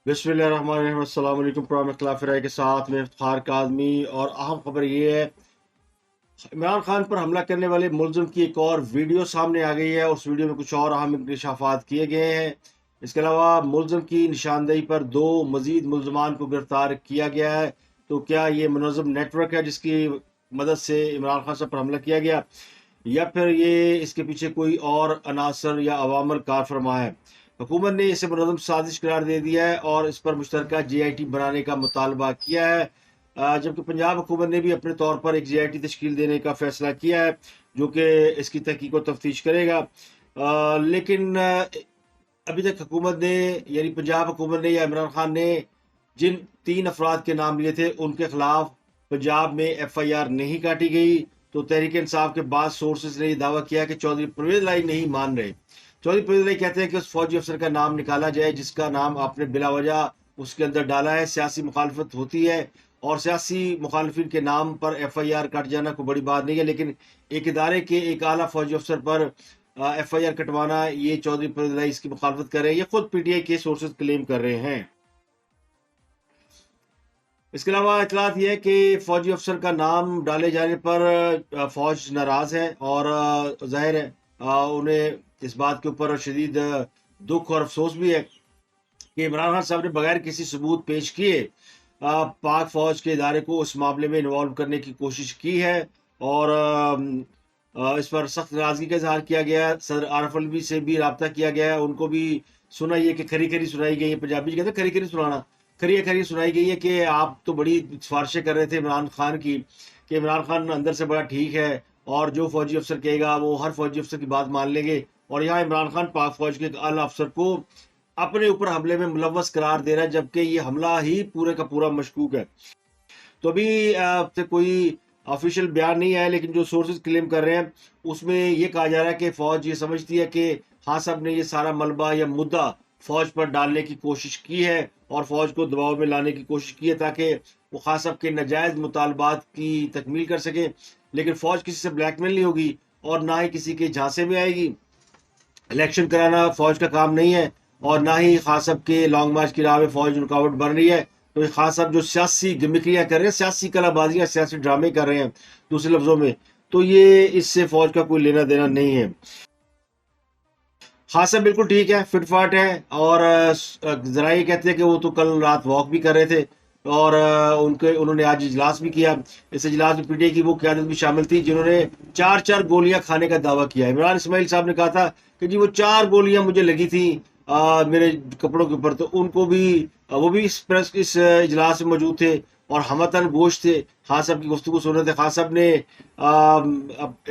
बिस्मिल्लाहिर्रहमानिर्रहीम। अस्सलाम वालेकुम। प्रोग्राम इख्तिलाफ राय के साथ में इफ्तिखार काज़मी। और अहम खबर ये है, इमरान खान पर हमला करने वाले मुलजिम की एक और वीडियो सामने आ गई है। उस वीडियो में कुछ और अहम इंकशाफात किए गए हैं। इसके अलावा मुलजिम की निशानदेही पर दो मजीद मुलजमान को गिरफ्तार किया गया है। तो क्या ये मुनज़्ज़म नेटवर्क है जिसकी मदद से इमरान खान साहब पर हमला किया गया, या फिर ये इसके पीछे कोई और अनासर या अवामल कार फरमा है? हुकूमत ने इसे मुनज़्ज़म साजिश करार दे दिया है और इस पर मुश्तरका JIT बनाने का मुतालबा किया है। जबकि पंजाब हुकूमत ने भी अपने तौर पर एक JIT तश्कील देने का फैसला किया है, जो कि इसकी तहकीक व तफ्तीश करेगा। लेकिन अभी तक हुकूमत ने, यानी पंजाब हुकूमत ने या इमरान खान ने जिन 3 अफराद के नाम लिए थे, उनके खिलाफ पंजाब में FIR नहीं काटी गई। तो तहरीक इंसाफ के बाद सोर्सेज ने यह दावा किया कि चौधरी परवेज लाई नहीं मान रहे। चौधरी परवेज लाई कहते हैं कि उस फौजी अफसर का नाम निकाला जाए जिसका नाम आपने बिलावजह उसके अंदर डाला है। सियासी मुखालफत होती है और सियासी मुखालफिन के नाम पर FIR कट जाना कोई बड़ी बात नहीं है, लेकिन एक इदारे के एक आला फौजी अफसर पर FIR कटवाना, ये चौधरी परवेज लाई इसकी मुखालफत कर रहे हैं। ये खुद PTI के सोर्सेज क्लेम कर रहे हैं। इसके अलावा इतलात यह है कि फौजी अफसर का नाम डाले जाने पर फौज नाराज है और जाहिर है उन्हें इस बात के ऊपर शदीद दुख और अफसोस भी है कि इमरान खान साहब ने बगैर किसी सबूत पेश किए पाक फौज के इदारे को उस मामले में इन्वॉल्व करने की कोशिश की है। और इस पर सख्त नाराजगी का इजहार किया गया है। सदर आरफ अलवी से भी रब्ता किया गया है, उनको भी सुनाई है कि खरी खरी सुनाई गई है। पंजाबी कहते हैं खरी खरी सुनाना। खरी खरी सुनाई गई है कि आप तो बड़ी सिफारिशें कर रहे थे इमरान खान की, कि इमरान खान अंदर से बड़ा ठीक है और जो फौजी अफसर कहेगा वो हर फौजी अफसर की बात मान लेंगे। और यहाँ इमरान खान पाक फौज के एक आला अफसर को अपने ऊपर हमले में मुलव्वस करार दे रहा है, जबकि ये हमला ही पूरे का पूरा मशकूक है। तो अभी से कोई ऑफिशियल बयान नहीं आया, लेकिन जो सोर्सेज क्लेम कर रहे हैं उसमें ये कहा जा रहा है कि फौज ये समझती है कि खान साहब ने ये सारा मलबा या मुद्दा फौज पर डालने की कोशिश की है और फौज को दबाव में लाने की कोशिश की है ताकि वो खान साहब के नाजायज मुतालबात की तकमील कर सके। लेकिन फौज किसी से ब्लैकमेल नहीं होगी और ना ही किसी के झांसे में आएगी। इलेक्शन कराना फौज का काम नहीं है और ना ही खान साहब के लॉन्ग मार्च की राह में फौज रुकावट बन रही है। तो खान साहब जो सियासी गिमिक्रियां कर रहे हैं, सियासी कलाबाजियां, सियासी ड्रामे कर रहे हैं दूसरे लफ्जों में, तो ये इससे फौज का कोई लेना देना नहीं है। खान साहब बिल्कुल ठीक है, फिटफाट है। और जरा ये कहते हैं कि वो तो कल रात वॉक भी कर रहे थे और उन्होंने आज इजलास भी किया। इस इजलास में PTI की वो क्यादत भी शामिल थी जिन्होंने 4-4 गोलियां खाने का दावा किया। इमरान इस्माइल साहब ने कहा था कि जी वो 4 गोलियां मुझे लगी थी मेरे कपड़ों के ऊपर। तो उनको भी वो भी इस इजलास में मौजूद थे और हमतन गोश थे, खान साहब की गुफ्तगू सुन रहे थे। खान साहब ने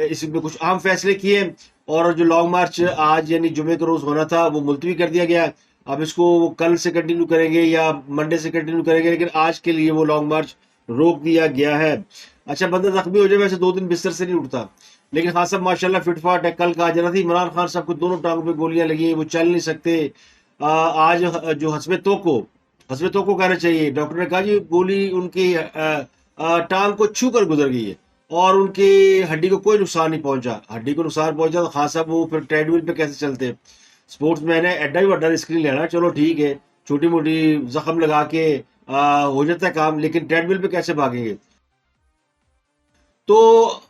इसमें कुछ अहम फैसले किए और जो लॉन्ग मार्च आज यानी जुमे के रोज होना था वो मुलतवी कर दिया गया। अब इसको वो कल से कंटिन्यू करेंगे या मंडे से कंटिन्यू करेंगे, लेकिन आज के लिए वो लॉन्ग मार्च रोक दिया गया है। अच्छा, बंदा जख्मी हो जाए वैसे 2 दिन बिस्तर से नहीं उठता, लेकिन खान साहब माशाल्लाह फिटफाट है। कल कहा जा रहा था इमरान खान साहब को दोनों टांगों पे गोलियां लगी हैं, वो चल नहीं सकते। आज जो हसबे तो को कहना चाहिए, डॉक्टर ने कहा जी गोली उनकी टांग को छू कर गुजर गई है और उनकी हड्डी को कोई नुकसान नहीं पहुंचा। हड्डी को नुकसान पहुंचा तो खान साहब वो फिर ट्रेडमिल पे कैसे चलते? स्पोर्ट्स मैन है, एड्डा ही बड्डा रिस्क नहीं लेना, चलो ठीक है, छोटी मोटी जख्म लगा के हो जाता है काम, लेकिन ट्रेडमिल पे कैसे भागेंगे? तो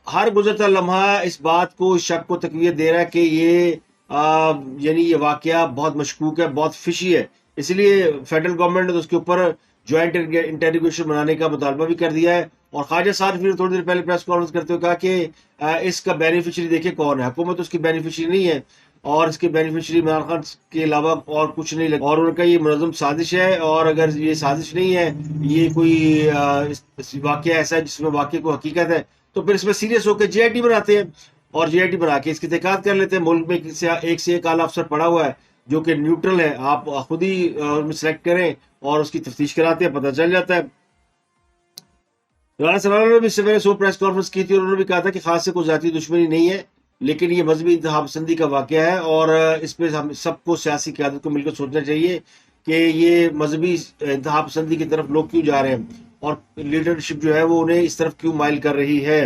हर गुजरता लम्हा इस बात को, शक को तकवीत दे रहा है कि ये यानी ये वाकया बहुत मशकूक है, बहुत फिशी है। इसलिए फेडरल गवर्नमेंट ने तो उसके ऊपर ज्वाइंट इंटेरोगेशन बनाने का मुतालबा भी कर दिया है। और ख्वाजा साद फिर थोड़ी देर पहले प्रेस कॉन्फ्रेंस करते हुए कहा कि इसका बेनिफिशियरी देखिए कौन है, हुकूमत उसकी बेनिफिशियरी नहीं है और इसके बेनिफिशियरी इमरान खान के अलावा और कुछ नहीं लगा। और उनका ये मुनज़्ज़म साजिश है, और अगर ये साजिश नहीं है, ये कोई वाकया ऐसा है जिसमें वाकये को हकीकत है, तो फिर इसमें सीरियस होकर JIT बनाते हैं और JIT बना के इसकी तहकीकात कर लेते हैं। मुल्क में एक से एक आला अफसर पड़ा हुआ है जो कि न्यूट्रल है, आप खुद ही सेलेक्ट करें और उसकी तफ्तीश कराते हैं, पता चल जाता है। राना सराना ने भी सवेरे सो प्रेस कॉन्फ्रेंस की थी और उन्होंने भी कहा था कि खास से कोई जाती दुश्मनी नहीं है, लेकिन ये मजहबी इंतहा पसंदी का वाकया है और इस पर हम सबको, सियासी क़यादत को मिलकर सोचना चाहिए कि ये मजहबी इंतहा पसंदी की तरफ लोग क्यों जा रहे हैं और लीडरशिप जो है वो उन्हें इस तरफ क्यों माइल कर रही है।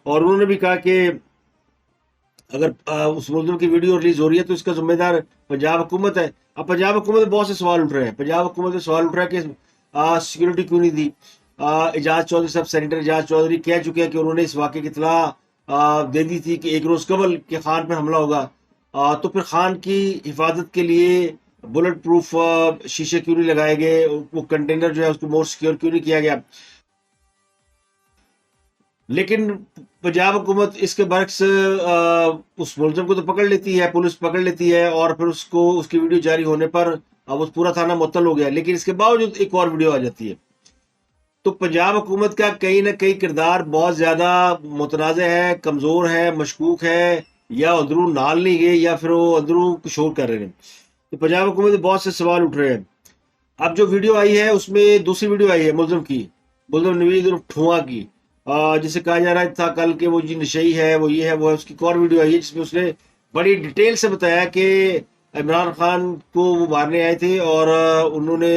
और उन्होंने भी कहा कि अगर उस मुलजिम की वीडियो रिलीज हो रही है तो इसका जिम्मेदार पंजाब हुकूमत है। अब पंजाब हुकूमत में बहुत से सवाल उठ रहे हैं। पंजाब हुकूमत में सवाल उठ रहा है कि सिक्योरिटी क्यों नहीं दी। एजाज चौधरी साहब, सेनेटर एजाज चौधरी कह चुके हैं कि उन्होंने इस वाक़े की इत्तला दे दी थी कि एक रोज़ कबल के खान पर हमला होगा। तो फिर खान की हिफाजत के लिए बुलेट प्रूफ शीशे क्यों नहीं लगाए गए, वो कंटेनर जो है उसको मोर सिक्योर क्यों नहीं किया गया। लेकिन पंजाब हुकूमत इसके बरक्स उस मुलजिम को तो पकड़ लेती है, पुलिस पकड़ लेती है और फिर उसको उसकी वीडियो जारी होने पर अब उस पूरा थाना मुअत्तल हो गया। लेकिन इसके बावजूद एक और वीडियो आ जाती है। तो पंजाब हुकूमत का कहीं ना कहीं किरदार बहुत ज्यादा मुतनाज़ है, कमजोर है, मशकूक है, या अंदरू नाल नहीं गए या फिर वो अंदरू कुछ और कर रहे हैं। तो पंजाब हुकूमत में बहुत से सवाल उठ रहे हैं। अब जो वीडियो आई है उसमें दूसरी वीडियो आई है मुलजिम की, मुलजिम नवीद उर्फ ठुआ की, जिसे कहा जा रहा था कल के वो जी नशई है, वो ये है वो है। उसकी एक और वीडियो आई है जिसमें उसने बड़ी डिटेल से बताया कि इमरान खान को वो मारने आए थे और उन्होंने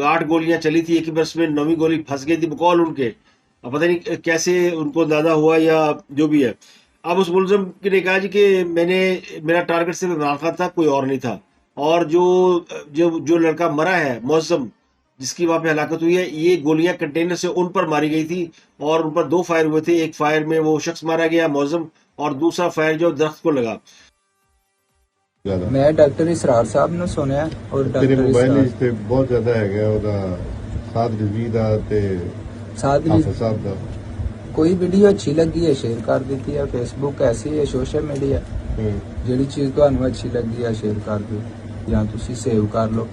8 गोलियां चली थी, एक ही बरस में 9वीं गोली फंस गई थी बकौल उनके। अब पता नहीं कैसे उनको अंदाजा हुआ या जो भी है। अब उस मुलजिम ने कहा जी कि मेरा टारगेट सिर्फ इमरान खान था, कोई और नहीं था। और जो जो जो लड़का मरा है मौसम, जिसकी वहां पे हलाकत हुई है, ये गोलियां कंटेनर से उन पर मारी गई थी और उन पर 2 फायर हुए थे। एक फायर में वो शख्स मारा गया मौसम, और दूसरा फायर जो दरख्त को लगा। मैं डॉक्टर इसरार साहब ने सुनिया और ਤੇਰੇ डॉक्टर ਮੋਬਾਈਲ इसरार ਵਿੱਚ ਤੇ ਬਹੁਤ ਜ਼ਿਆਦਾ ਹੈਗਾ ਉਹਦਾ ਸਾਧ ਰਿਜ਼ਵੀ ਦਾ ਤੇ साथ ਹਾਫਿਜ਼ ਸਾਹਿਬ ਦਾ। कोई वीडियो अच्छी लगी है शेयर कर दी है। फेसबुक ऐसी है सोशल मीडिया, ਹੂੰ ਜਿਹੜੀ ਚੀਜ਼ ਤੁਹਾਨੂੰ अच्छी लगी है शेयर कर दो ਜਾਂ ਤੁਸੀਂ ਸੇਵ ਕਰ ਲਓ।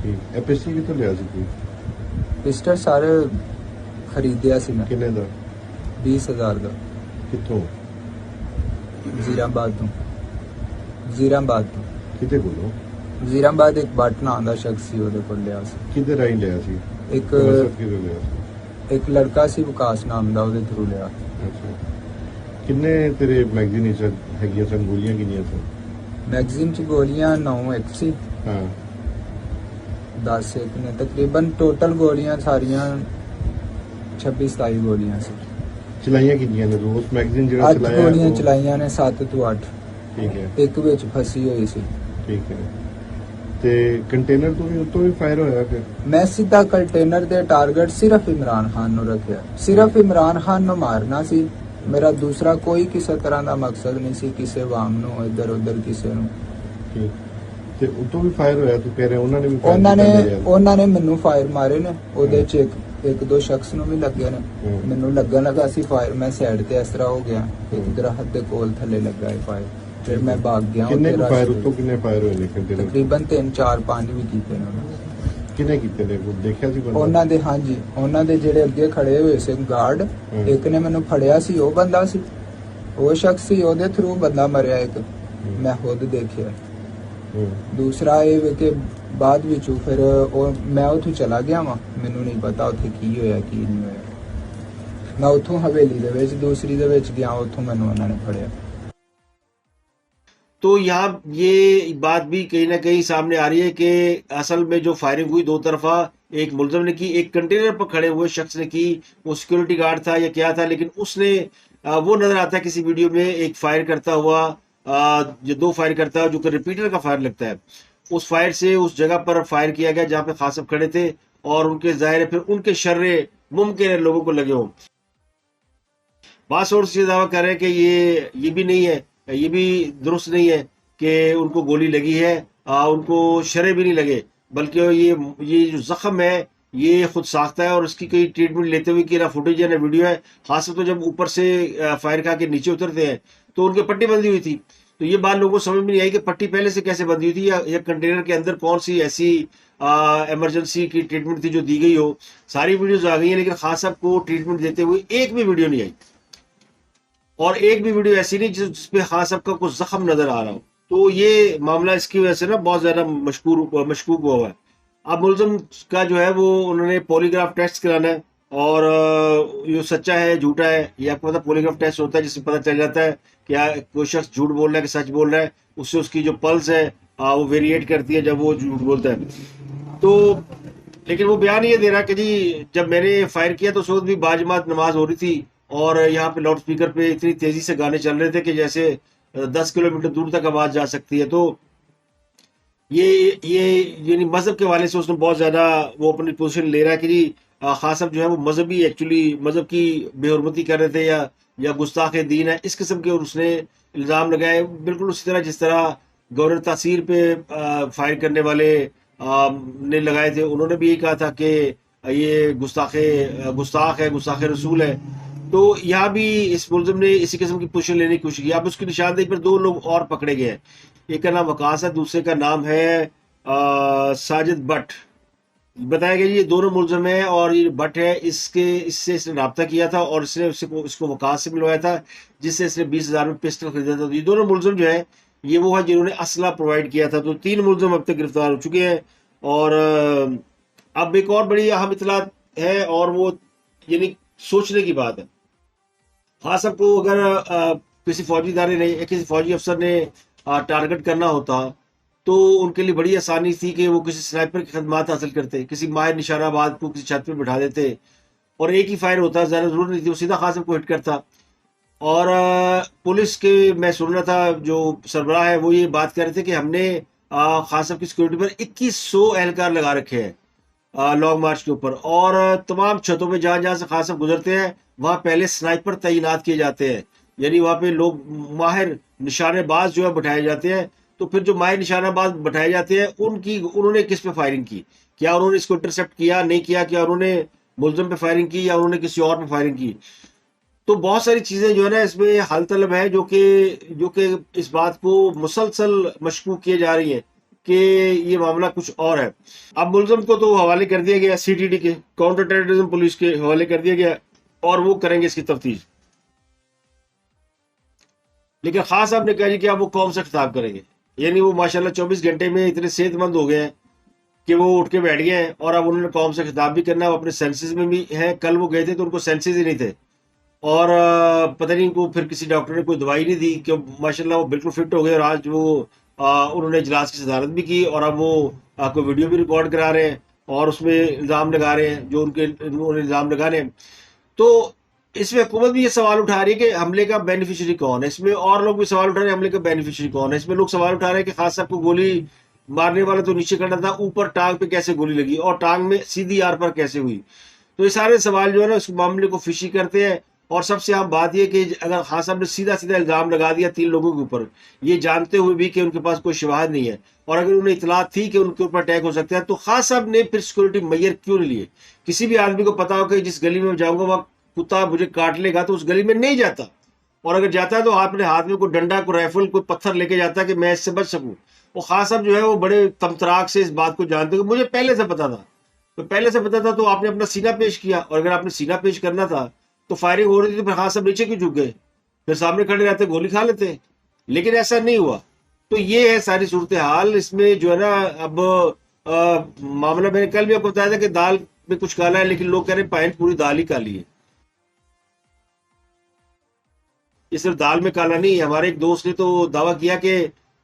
ਠੀਕ। ਐਪੀਸੀ ਕਿੱਥੋਂ ਲਿਆ ਸੀ ਤੂੰ? ਪਿਸਟਲ ਸਾਰੇ ਖਰੀਦਿਆ ਸੀ ਮੈਂ ਕਿੰਨੇ ਦਾ? 20,000 ਦਾ ਕਿੱਥੋਂ? ਜ਼ੀਰਾਬਾਦ ਤੋਂ। ਜ਼ੀਰਾਬਾਦ ਤੋਂ ਕਿਤੇ ਕੋਲੋਂ? ਜ਼ੀਰਾਬਾਦ ਇੱਕ ਬਟਨਾ ਆਂਦਾ ਸ਼ਖਸ ਸੀ, ਉਹਦੇ ਕੋਲ ਲਿਆ ਸੀ। ਕਿਤੇ ਰਾਈ ਲਿਆ ਸੀ? ਇੱਕ ਰਸਦ ਕਿਤੇ ਲਿਆ ਸੀ? ਇੱਕ ਲੜਕਾ ਸੀ ਵਿਕਾਸ ਨਾਮ ਦਾ, ਉਹਦੇ ਥਰੂ ਲਿਆ। ਅੱਛਾ। ਕਿੰਨੇ ਤੇਰੇ ਮੈਗਜ਼ੀਨ ਵਿੱਚ ਹੈਗੀਆਂ ਸਨ ਗੋਲੀਆਂ, ਕਿੰਨੀਆਂ ਸਨ? ਮੈਗਜ਼ੀਨ ਚ ਗੋਲੀਆਂ 9 ਇੱਕ ਸੀ, ਹਾਂ 10 ਇੱਕ ਨੇ। ਤਕਰੀਬਨ ਟੋਟਲ ਗੋਲੀਆਂ ਸਾਰੀਆਂ 26-27 ਗੋਲੀਆਂ ਸੀ। ਚਲਾਈਆਂ ਕਿੰਨੀਆਂ ਨੇ ਤੂੰ? ਉਸ ਮੈਗਜ਼ੀਨ ਜਿਹੜਾ 8 ਚਲਾਇਆ ਗੋਲੀਆਂ ਉਹ- ਚਲਾਈਆਂ ਨੇ, 7 ਤੋਂ 8। ਠੀਕ ਹੈ ਇੱਕ ਵਿੱਚ ਫਸੀ ਹੋਈ ਸੀ। ਠੀਕ ਹੈ। ਤੇ ਕੰਟੇਨਰ ਤੋਂ ਵੀ ਉੱਤੋਂ ਵੀ ਫਾਇਰ ਹੋਇਆ ਫਿਰ? ਮੈਂ ਸਿੱਧਾ ਕੰਟੇਨਰ ਦੇ ਟਾਰਗੇਟ ਸਿਰਫ ਇਮਰਾਨ ਖਾਨ ਨੂੰ ਰੱਖਿਆ। ਸਿਰਫ ਇਮਰਾਨ ਖਾਨ ਨੂੰ ਮਾਰਨਾ ਸੀ ਮੇਰਾ, ਦੂਸਰਾ ਕੋਈ ਕਿਸੇ ਤਰ੍ਹਾਂ ਦਾ ਮਕਸਦ ਨਹੀਂ ਸੀ, ਕਿਸੇ ਵਾਮ ਨੂੰ ਇੱਧਰ ਉੱਧਰ ਕਿਸੇ ਨੂੰ। ਠੀਕ। ਤੇ ਉੱਤੋਂ ਵੀ ਫਾਇਰ ਹੋਇਆ ਤੂੰ ਕਹਿ ਰਿਹਾ? ਉਹਨਾਂ ਨੇ ਵੀ fire ਉਹਨਾਂ ਕੀਤਾ ਮੇਰੇ ਵੱਲ? ਉਹਨਾਂ ਨੇ ਮੈਨੂੰ ਫਾਇਰ ਮਾਰੇ ਨੇ। ਉਹਦੇ ਚ ਇੱਕ ਦੋ ਸ਼ਖਸ ਨੂੰ ਵੀ ਲੱਗੇ ਨੇ। ਹੂੰ। ਮੈਨੂੰ ਲੱਗਣ ਲੱਗਾ ਸੀ ਫਾਇਰ, ਮੈਂ ਸਾਈਡ ਤੇ ਇਸ ਤਰ੍ਹਾਂ ਹੋ ਗਿਆ, ਇੱਕ ਦਰਖਤ ਦੇ ਕੋਲ ਥੱਲੇ ਲੱਗਾ ਹੈ ਫਾਇਰ। ਫਿਰ ਮੈਂ ਭਾਗ ਗਿਆ। ਕਿੰਨੇ ਉੱਥੇ ਕੁ rush ਫਾਇਰ ਹੋਈ। ਉੱਤੋਂ ਕਿੰਨੇ ਫਾਇਰ ਹੋਏ ਨੇ ਕੰਟੇਨਰ? ਤਕਰੀਬਨ 3 4 5 ਵੀ ਕੀਤੇ ਨੇ ਉਹਨਾਂ ਨੇ। ਕਿੰਨੇ ਕੀਤੇ ਨੇ? ਕੋਈ ਦੇਖਿਆ ਸੀ ਬੰਦਾ? ਉਹਨਾਂ ਦੇ ਹਾਂਜੀ, ਉਹਨਾਂ ਦੇ ਜਿਹੜੇ ਅੱਗੇ ਖੜੇ ਹੋਏ ਸੀ ਗਾਰਡ, ਹੂੰ। ਇੱਕ ਨੇ ਮੈਨੂੰ ਫੜਿਆ ਸੀ, ਉਹ ਬੰਦਾ ਸੀ, ਉਹ ਸ਼ਖਸ ਸੀ, ਉਹਦੇ ਥਰੂ ਬੰਦਾ ਮਰਿਆ ਇੱਕ, ਮੈਂ ਖੁਦ ਦੇਖਿਆ। ਹੂੰ। ਦੂਸਰਾ ਇਹ ਵੇ ਕਿ ਬਾਅਦ ਵਿੱਚ ਫਿਰ ਉਹ ਮੈਂ ਉੱਥੋਂ ਚਲਾ ਗਿਆ ਵਾਂ, ਮੈਨੂੰ ਨਹੀਂ ਪਤਾ ਉੱਥੇ ਕੀ ਹੋਇਆ ਕੀ ਨਹੀਂ ਹੋਇਆ। ਮੈਂ ਉੱਥੋਂ ਹਵੇਲੀ ਦੇ ਵਿੱਚ ਦੂਸਰੀ ਦੇ ਵਿੱਚ ਗਿਆ, ਉੱਥੋਂ ਮੈਨੂੰ ਉਹਨਾਂ ਨੇ ਫੜਿਆ। तो यहाँ ये बात भी कहीं ना कहीं सामने आ रही है कि असल में जो फायरिंग हुई 2 तरफा, एक मुलजिम ने की, एक कंटेनर पर खड़े हुए शख्स ने की। वो सिक्योरिटी गार्ड था या क्या था, लेकिन उसने वो नजर आता है किसी वीडियो में एक फायर करता हुआ, जो 2 फायर करता है, जो कि रिपीटर का फायर लगता है। उस फायर से उस जगह पर फायर किया गया जहां पे खास साहब खड़े थे, और उनके जाहिर है फिर उनके शर्रे मुमकिन है लोगों को लगे हों। बात और से दावा कर रहे हैं कि ये भी नहीं है, ये भी दुरुस्त नहीं है कि उनको गोली लगी है, उनको शरे भी नहीं लगे, बल्कि ये जो जख्म है ये खुद साख्ता है और इसकी कोई ट्रीटमेंट लेते हुए की ना फुटेज है ना वीडियो है। खासतौर तो जब ऊपर से फायर खा के नीचे उतरते हैं तो उनके पट्टी बंधी हुई थी। तो ये बात लोगों को समझ में नहीं आई कि पट्टी पहले से कैसे बंधी हुई थी, या कंटेनर के अंदर कौन सी ऐसी इमरजेंसी की ट्रीटमेंट थी जो दी गई हो। सारी वीडियोज आ गई हैं, लेकिन खास साहब को ट्रीटमेंट देते हुए एक भी वीडियो नहीं आई, और एक भी वीडियो ऐसी नहीं जिसपे खास साहब का कुछ जख्म नजर आ रहा हो। तो ये मामला इसकी वजह से ना बहुत ज्यादा मशकूक हुआ है। अब मुलजिम का जो है वो उन्होंने पॉलीग्राफ टेस्ट कराना है, और ये सच्चा है झूठा है ये आपको पता। पॉलीग्राफ टेस्ट होता है जिससे पता चल जाता है क्या कोई शख्स झूठ बोल रहा है कि सच बोल रहा है। उससे उसकी जो पल्स है वो वेरिएट करती है जब वो झूठ बोलता है। तो लेकिन वो बयान ये दे रहा है कि जी जब मैंने फायर किया तो उस वक्त भी बाजमात नमाज हो रही थी, और यहाँ पे लाउड स्पीकर पे इतनी तेजी से गाने चल रहे थे कि जैसे 10 किलोमीटर दूर तक आवाज जा सकती है। तो ये ये यानी मजहब के हवाले से उसने बहुत ज्यादा वो अपनी पोजीशन ले रहा है कि जी खान साहब जो है वो मजहबी एक्चुअली मजहब की बेहुरमती कर रहे थे या गुस्ताख दीन है, इस किस्म के उसने इल्जाम लगाए। बिल्कुल उसी तरह जिस तरह गवर्नर तासीर पे फायर करने वाले ने लगाए थे, उन्होंने भी यही कहा था कि ये गुस्ताख है, गुस्ताख रसूल है। तो यहाँ भी इस मुलजिम ने इसी किस्म की पोजीशन लेने की कोशिश की। अब उसकी निशानदेही पर 2 लोग और पकड़े गए हैं। एक का नाम वकास है, दूसरे का नाम है साजिद भट्ट। बताया गया ये दोनों मुलजिम है और ये भट्ट है, इससे इसने रब्ता किया था और इसने इसको वकास से मिलवाया था, जिससे इसने 20,000 में पिस्टल खरीदा था। तो ये दोनों मुलजिम जो है ये वो है जिन्होंने असला प्रोवाइड किया था। तो 3 मुलजिम अब तक गिरफ्तार हो चुके हैं। और अब एक और बड़ी अहम इतला है और वो यानी सोचने की बात है। हाँ, सबको अगर किसी फौजी इदारे ने या किसी फौजी अफसर ने टारगेट करना होता तो उनके लिए बड़ी आसानी थी कि वो किसी स्नाइपर की खदमात हासिल करते, किसी माहिर निशानाबाज को किसी छत पे बिठा देते और एक ही फायर होता, ज़्यादा जरूरत नहीं थी, वो सीधा खासिम को हिट करता। और पुलिस के मैं सुन रहा था जो सरबराह है वो ये बात कर रहे थे कि हमने खासिम की सिक्योरिटी पर 2100 एहलकार लगा रखे हैं लॉन्ग मार्च के ऊपर, और तमाम छतों में जहां जहां से खासिम गुजरते हैं वहां पहले स्नाइपर तैनात किए जाते हैं। यानी वहां पे लोग माहिर निशानेबाज जो है बैठाए जाते हैं। तो फिर जो माहिर निशानाबाज बैठाए जाते हैं उन्होंने किस पे फायरिंग की, क्या उन्होंने इसको इंटरसेप्ट किया, नहीं किया, क्या उन्होंने मुलजिम पे फायरिंग की या उन्होंने किसी और पे फायरिंग की। तो बहुत सारी चीजें जो है ना इसमें हल तलब है, जो कि इस बात को मुसलसल मशकूक किए जा रही है कि ये मामला कुछ और है। अब मुलजिम को तो हवाले कर दिया गया सीटीडी के, काउंटर टेररिज्म पुलिस के हवाले कर दिया गया और वो करेंगे इसकी तफ्तीश। लेकिन खास साहब ने कहा जी कि अब वो कौम से खिताब करेंगे। यानी वो माशाल्लाह 24 घंटे में इतने सेहतमंद हो गए हैं कि वो उठ के बैठ गए हैं और अब उन्होंने कौम से खिताब भी करना है। वो अपने सेंसेस में भी है। कल वो गए थे तो उनको सेंसेस ही नहीं थे और पता नहीं उनको फिर किसी डॉक्टर ने कोई दवाई नहीं दी कि माशाल्लाह वो बिल्कुल फिट हो गए। और आज वो उन्होंने इजलास की सदारत भी की और अब वो कोई वीडियो भी रिकॉर्ड करा रहे हैं और उसमें इल्ज़ाम लगा रहे हैं जो उन्होंने इल्ज़ाम लगाने हैं। तो इसमें हुकूमत भी ये सवाल उठा रही है कि हमले का बेनिफिशियरी कौन है। इसमें और लोग भी सवाल उठा रहे हैं हमले का बेनिफिशियरी कौन है। इसमें लोग सवाल उठा रहे हैं कि खास साहब को गोली मारने वाला तो नीचे खड़ा था, ऊपर टांग पे कैसे गोली लगी और टांग में सीधी आर पर कैसे हुई। तो ये सारे सवाल जो है ना इस मामले को फिशी करते हैं। और सबसे आम बात यह कि अगर खान साहब ने सीधा सीधा इल्जाम लगा दिया 3 लोगों के ऊपर, ये जानते हुए भी कि उनके पास कोई शवाहद नहीं है, और अगर उन्हें इतला थी कि उनके ऊपर अटैक हो सकता है, तो खान साहब ने फिर सिक्योरिटी मैयर क्यों नहीं लिए। किसी भी आदमी को पता हो कि जिस गली में जाऊंगा वहां कुत्ता मुझे काट लेगा तो उस गली में नहीं जाता, और अगर जाता है तो अपने हाथ में कोई डंडा, कोई राइफल, कोई पत्थर लेके जाता है कि मैं इससे बच सकूं। वो खान साहब जो है वो बड़े तमतराक से इस बात को जानते हैं कि मुझे पहले से पता था। तो पहले से पता था तो आपने अपना सीना पेश किया, और अगर आपने सीना पेश करना था तो फायरिंग हो रही थी तो फिर खान साहब नीचे क्यों झुक गए, फिर सामने खड़े रहते गोली खा लेते। लेकिन ऐसा नहीं हुआ। तो ये है सारी सूरत हाल। इसमें जो है ना अब मामला मैंने कल भी आपको बताया था कि दाल में कुछ काला है, लेकिन लोग कह रहे हैं पैंट पूरी दाल ही काली है। ये सिर्फ दाल में काला नहीं है। हमारे एक दोस्त ने तो दावा किया कि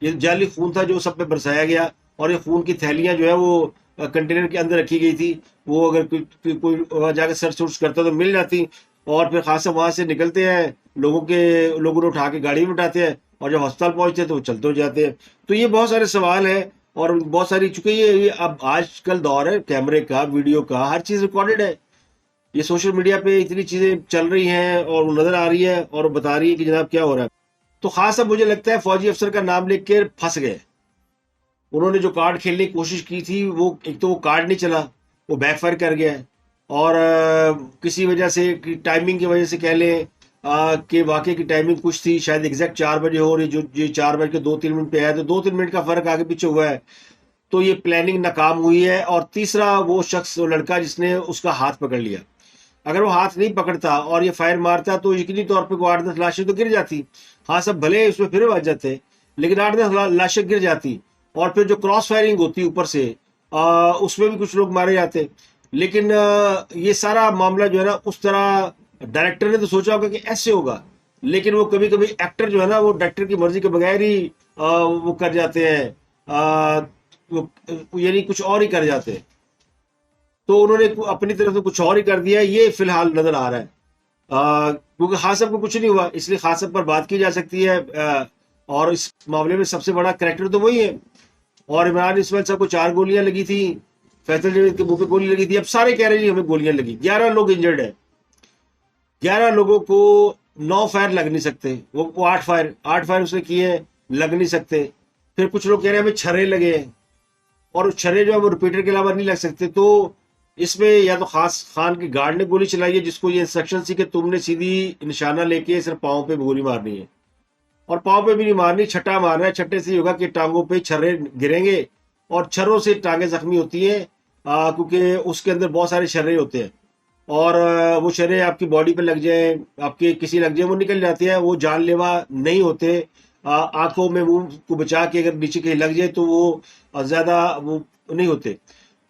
ये जाली खून था जो सब पे बरसाया गया, और ये खून की थैलियां जो है वो कंटेनर के अंदर रखी गई थी। वो अगर कोई वहां जाकर सर्च वर्च करता तो मिल जाती। और फिर खासा वहां से निकलते हैं, लोगों ने उठा के गाड़ी में उठाते हैं, और जब अस्पताल पहुंचते हैं तो वो चलते हो जाते हैं। तो ये बहुत सारे सवाल हैं और बहुत सारी, चूंकि ये अब आजकल दौर है कैमरे का, वीडियो का, हर चीज रिकॉर्डेड है। ये सोशल मीडिया पे इतनी चीजें चल रही हैं और वो नजर आ रही है और बता रही है कि जनाब क्या हो रहा है। तो खास अब मुझे लगता है फौजी अफसर का नाम लेकर के फंस गए। उन्होंने जो कार्ड खेलने की कोशिश की थी वो एक तो वो कार्ड नहीं चला, वो बैकफायर कर गया है। और किसी वजह से टाइमिंग की वजह से कह लें कि वाकई की टाइमिंग कुछ थी, शायद एग्जैक्ट 4 बजे हो रही, जो ये 4 बज के 2-3 मिनट पे आया, तो 2-3 मिनट का फर्क आगे पीछे हुआ है। तो ये प्लानिंग नाकाम हुई है। और तीसरा वो शख्स, वो लड़का जिसने उसका हाथ पकड़ लिया, अगर वो हाथ नहीं पकड़ता और ये फायर मारता तो यकीनी तौर पे 8-10 लाशें तो गिर जाती। हाँ, सब भले उसमें फिर बच जाते, लेकिन 8-10 लाशें गिर जाती। और फिर जो क्रॉस फायरिंग होती ऊपर से उसमें भी कुछ लोग मारे जाते। लेकिन ये सारा मामला जो है ना, उस तरह डायरेक्टर ने तो सोचा होगा कि ऐसे होगा, लेकिन वो कभी कभी एक्टर जो है ना वो डायरेक्टर की मर्जी के बगैर ही वो कर जाते हैं, वो यानी कुछ और ही कर जाते हैं। तो उन्होंने अपनी तरफ से कुछ और ही कर दिया है, ये फिलहाल नजर आ रहा है। क्योंकि खान साहब को कुछ नहीं हुआ, इसलिए खान साहब पर बात की जा सकती है। और इस मामले में सबसे बड़ा करेक्टर तो वही है। और इमरान इस्माइल साहब को 4 गोलियां लगी थी, फैसल जवेद के मुंह पे गोली लगी थी। अब सारे कह रहे हैं जी हमें गोलियां लगी। 11 लोग इंजर्ड है। 11 लोगों को 9 फायर लग नहीं सकते, वो 8 फायर उसने किए हैं, लग नहीं सकते। फिर कुछ लोग कह रहे हैं हमें छर्रे लगे हैं, और उस छर्रे जो है वो रिपीटर के अलावा नहीं लग सकते। तो इसमें या तो खास खान के गार्ड ने गोली चलाई है, जिसको ये इंस्ट्रक्शन थी कि तुमने सीधी निशाना लेके सिर्फ पाँव पे गोली मारनी है, और पाँव पे भी नहीं मारनी, छट्टा मारना है। छट्टे से होगा कि टांगों पे छर्रे गिरेंगे, और छर्रों से टांगे जख्मी होती है, क्योंकि उसके अंदर बहुत सारे छर्रे होते हैं। और वो शर्रें आपकी बॉडी पे लग जाए, आपके किसी लग जाए, वो निकल जाती है, वो जानलेवा नहीं होते। आंखों में मुंह को बचा के अगर नीचे कहीं लग जाए तो वो ज्यादा वो नहीं होते।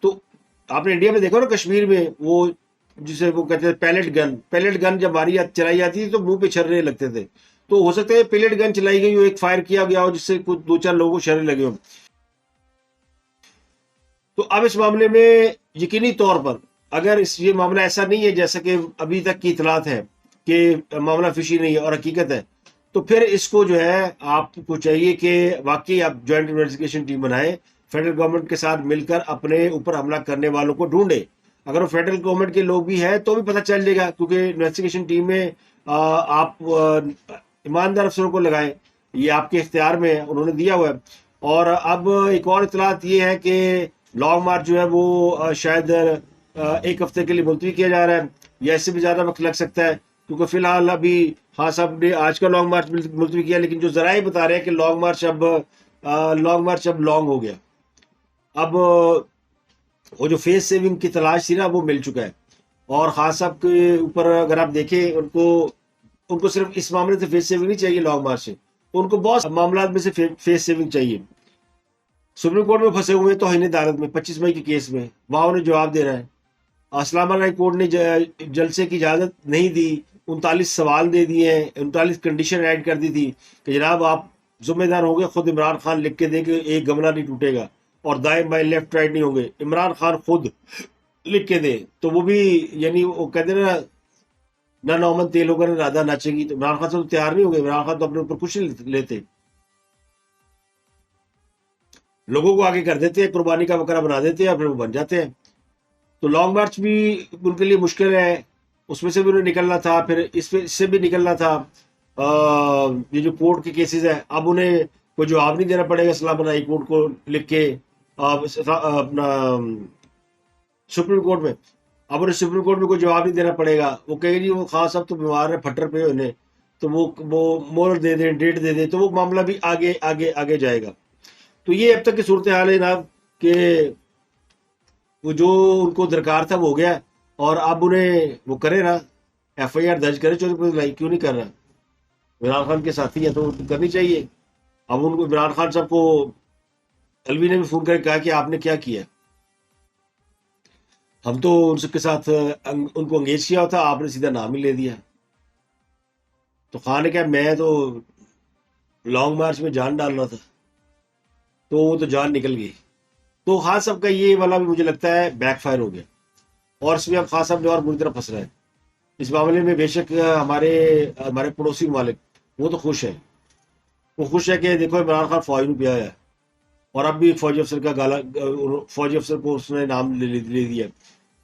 तो आपने इंडिया में देखो ना, कश्मीर में वो जिसे वो कहते हैं पैलेट गन जब चलाई जाती थी तो मुंह पे छर्रे लगते थे। तो हो सकता है पैलेट गन चलाई गई हो, एक फायर किया गया हो जिससे कुछ 2-4 लोगों को शर्रे लगे हो। तो अब इस मामले में यकीनी तौर पर अगर ये मामला ऐसा नहीं है जैसा कि अभी तक की इतलात है कि मामला फिशी नहीं है और हकीकत है, तो फिर इसको जो है आपको चाहिए कि वाकई आप ज्वाइंट इन्वेस्टिगेशन टीम बनाए, फेडरल गवर्नमेंट के साथ मिलकर अपने ऊपर हमला करने वालों को ढूंढे। अगर वो फेडरल गवर्नमेंट के लोग भी हैं तो भी पता चल जाएगा, क्योंकि इन्वेस्टिगेशन टीम में आप ईमानदार अफसरों को लगाएं, ये आपके इख्तियार में है, उन्होंने दिया हुआ है। और अब एक और इतलात ये है कि लॉन्ग मार्च जो है वो शायद 1 हफ्ते के लिए मुलतवी किया जा रहा है, या इससे भी ज्यादा वक्त लग सकता है, क्योंकि फिलहाल अभी हाँ साहब ने आज का लॉन्ग मार्च मुलतवी किया, लेकिन जो जराए बता रहे हैं कि लॉन्ग मार्च अब लॉन्ग हो गया। अब वो जो फेस सेविंग की तलाश थी ना वो मिल चुका है। और खान साहब के ऊपर अगर आप देखें, उनको सिर्फ इस मामले से फेस सेविंग नहीं चाहिए लॉन्ग मार्च से, उनको बहुत मामला में से फेस सेविंग चाहिए। सुप्रीम कोर्ट में फंसे हुए हैं तौहीन अदालत में 25 मई के केस में, वहां उन्हें जवाब दे रहा है। इस्लामाबाद हाई कोर्ट ने जलसे की इजाजत नहीं दी, 39 सवाल दे दिए हैं, 39 कंडीशन ऐड कर दी थी कि जनाब आप जिम्मेदार होंगे, खुद इमरान खान लिख के दे कि एक गमला नहीं टूटेगा, और दाएं बाएं लेफ्ट राइट नहीं होंगे, इमरान खान खुद लिख के दे। तो वो भी यानी वो कहते ना, ना नौमन तेल होगा ना राधा नाचेगी। तो इमरान खान से तो तैयार नहीं होंगे, इमरान खान तो अपने ऊपर कुछ नहीं लेते, लोगों को आगे कर देते हैं, कुर्बानी का बकरा बना देते हैं, फिर वो बन जाते हैं। तो लॉन्ग मार्च भी उनके लिए मुश्किल है, उसमें से भी उन्हें निकलना था, फिर इससे भी निकलना था। ये जो कोर्ट के केसेस है, अब उन्हें कोई जवाब नहीं देना पड़ेगा इस्लामाबाद हाई कोर्ट को लिख के अपना सुप्रीम कोर्ट में। अब उन्हें सुप्रीम कोर्ट में कोई जवाब नहीं देना पड़ेगा। वो कहेगी जी वो खान साहब तो बीमार है, फट्टर पे उन्हें, तो वो मोहर दे दें, डेट दे दें, तो वो मामला भी आगे आगे आगे जाएगा। तो ये अब तक की सूरत हाल है जनाब, कि वो जो उनको दरकार था वो हो गया, और अब उन्हें वो करे ना, FIR दर्ज करे चोरी पर लाई, क्यों नहीं कर रहा? इमरान खान के साथी है तो करनी चाहिए। अब उनको इमरान खान साहब को अलवी ने भी फोन करके कहा कि आपने क्या किया, हम तो उनके साथ उनको अंगेज किया था, आपने सीधा नाम ही ले दिया। तो खान ने कहा मैं तो लॉन्ग मार्च में जान डालना था, तो वो तो जान निकल गई। तो खान साहब का ये वाला भी मुझे लगता है बैकफायर हो गया, और इसमें अब खान साहब ने और बुरी तरह फंस रहे हैं इस मामले में। बेशक हमारे हमारे पड़ोसी ममालिक वो तो खुश है, वो खुश है कि देखो इमरान खान फौज में गया है, और अब भी फौजी अफसर का गाला, फौजी अफसर को उसने नाम ले दिया।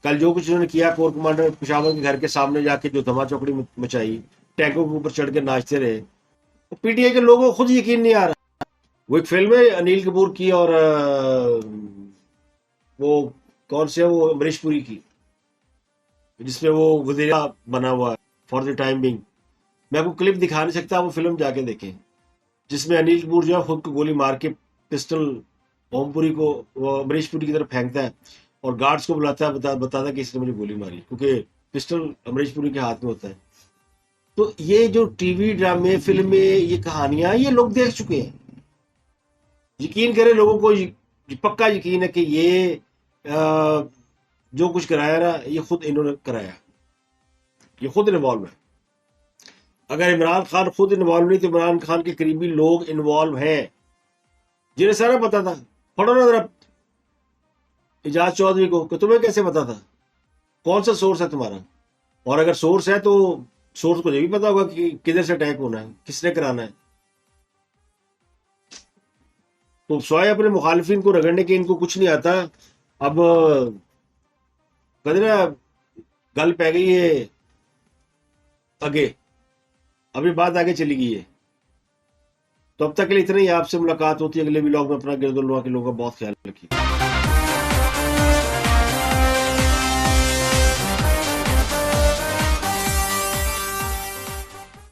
कल जो कुछ उन्होंने किया, कोर कमांडर पेशावर के घर के सामने जाके जो धमा चौकड़ी मचाई, टैंकों के ऊपर चढ़ के नाचते रहे, तो PTI के लोगों को खुद यकीन नहीं आ रहा। वो एक फिल्म है अनिल कपूर की, और वो कौन से वो अमरीश पुरी की, जिसमें वो वजीर बना हुआ है फॉर द टाइम बिंग। मैं आपको क्लिप दिखा नहीं सकता, वो फिल्म जाके देखें, जिसमें अनिल कपूर जो है खुद को गोली मार के पिस्टल ओमपुरी को, वो अमरीश पुरी की तरफ फेंकता है, और गार्ड्स को बुलाता है, बताता है कि इसने मुझे गोली मारी, क्योंकि पिस्टल अमरीश पुरी के हाथ में होता है। तो ये जो टीवी ड्रामे फिल्म में ये कहानियां ये लोग देख चुके हैं। यकीन करें, लोगों को पक्का यकीन है कि ये जो कुछ कराया ना, ये खुद इन्होंने कराया, ये खुद इन्वॉल्व है। अगर इमरान खान खुद इन्वॉल्व नहीं तो इमरान खान के करीबी लोग इन्वॉल्व हैं, जिन्हें सारा पता था। पढ़ो ना जरा इजाज चौधरी को, कि तुम्हें कैसे पता था, कौन सा सोर्स है तुम्हारा? और अगर सोर्स है तो सोर्स को ये भी पता होगा कि किधर से अटैक होना है, किसने कराना है। तो स्वाय अपने मुखालिफिन को रगड़ने के इनको कुछ नहीं आता। अब कहते ना, गल पै गई है आगे, अभी बात आगे चली गई है। तो अब तक के लिए इतना ही। आपसे मुलाकात होती है अगले व्लॉग में। अपना गिरदुल्ला के लोगों का बहुत ख्याल रखिए।